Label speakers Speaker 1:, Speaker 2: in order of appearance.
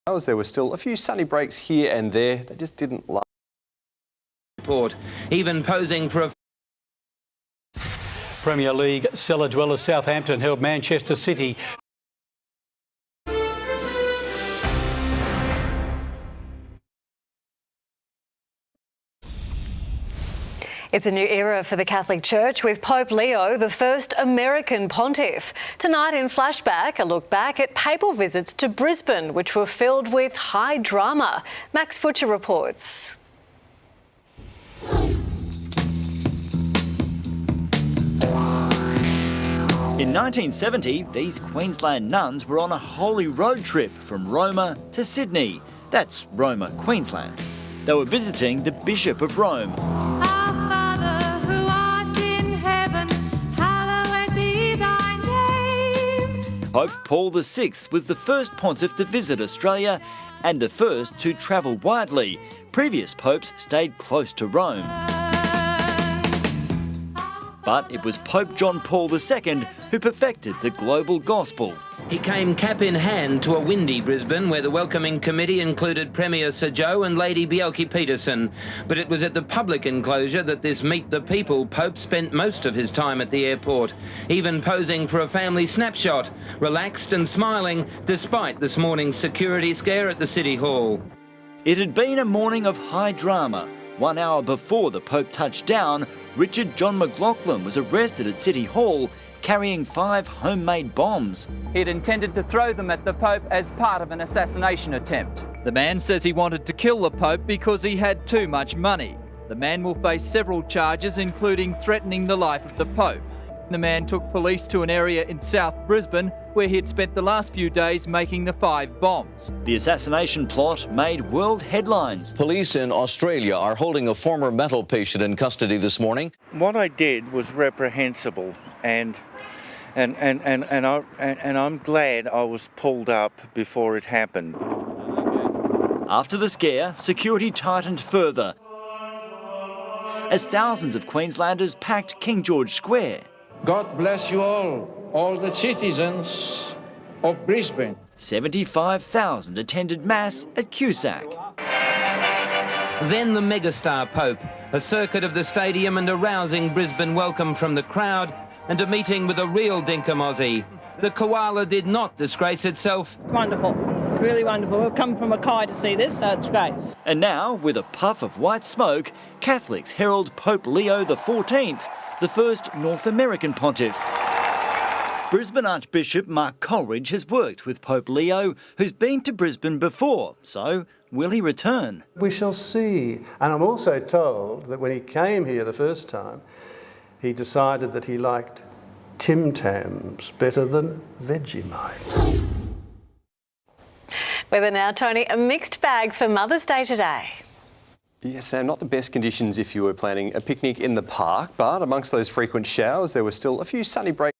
Speaker 1: There were still a few sunny breaks here and there. They just didn't last.
Speaker 2: Even posing for a
Speaker 3: Premier League cellar dwellers Southampton held Manchester City.
Speaker 4: It's a new era for the Catholic Church with Pope Leo, the first American pontiff. Tonight in Flashback, a look back at papal visits to Brisbane, which were filled with high drama. Max Futcher reports.
Speaker 5: In 1970, these Queensland nuns were on a holy road trip from Roma to Sydney. That's Roma, Queensland. They were visiting the Bishop of Rome. Pope Paul VI was the first pontiff to visit Australia and the first to travel widely. Previous popes stayed close to Rome. But it was Pope John Paul II who perfected the global gospel.
Speaker 2: He came cap in hand to a windy Brisbane where the welcoming committee included Premier Sir Joe and Lady Bjelke-Petersen. But it was at the public enclosure that this Meet the People Pope spent most of his time at the airport, even posing for a family snapshot, relaxed and smiling despite this morning's security scare at the City Hall.
Speaker 5: It had been a morning of high drama. 1 hour before the Pope touched down, Richard John McLaughlin was arrested at City Hall carrying 5 homemade bombs.
Speaker 6: He'd intended to throw them at the Pope as part of an assassination attempt. The man says he wanted to kill the Pope because he had too much money. The man will face several charges, including threatening the life of the Pope. The man took police to an area in South Brisbane where he had spent the last few days making the 5 bombs.
Speaker 5: The assassination plot made world headlines.
Speaker 7: Police in Australia are holding a former mental patient in custody this morning.
Speaker 8: What I did was reprehensible, and I'm glad I was pulled up before it happened.
Speaker 5: After the scare, security tightened further as thousands of Queenslanders packed King George Square.
Speaker 9: God bless you all the citizens of Brisbane.
Speaker 5: 75,000 attended Mass at Cusack.
Speaker 2: Then the megastar Pope, a circuit of the stadium and a rousing Brisbane welcome from the crowd, and a meeting with a real dinkum Aussie. The koala did not disgrace itself.
Speaker 10: Wonderful, really wonderful. We've come from Mackay to see this, so it's great.
Speaker 5: And now, with a puff of white smoke, Catholics herald Pope Leo XIV, the first North American pontiff. Brisbane Archbishop Mark Coleridge has worked with Pope Leo, who's been to Brisbane before, so will he return?
Speaker 11: We shall see. And I'm also told that when he came here the first time, he decided that he liked Tim Tams better than Vegemite.
Speaker 4: Weather now, Tony. A mixed bag for Mother's Day today.
Speaker 1: Yes, Sam, not the best conditions if you were planning a picnic in the park, but amongst those frequent showers, there were still a few sunny breaks.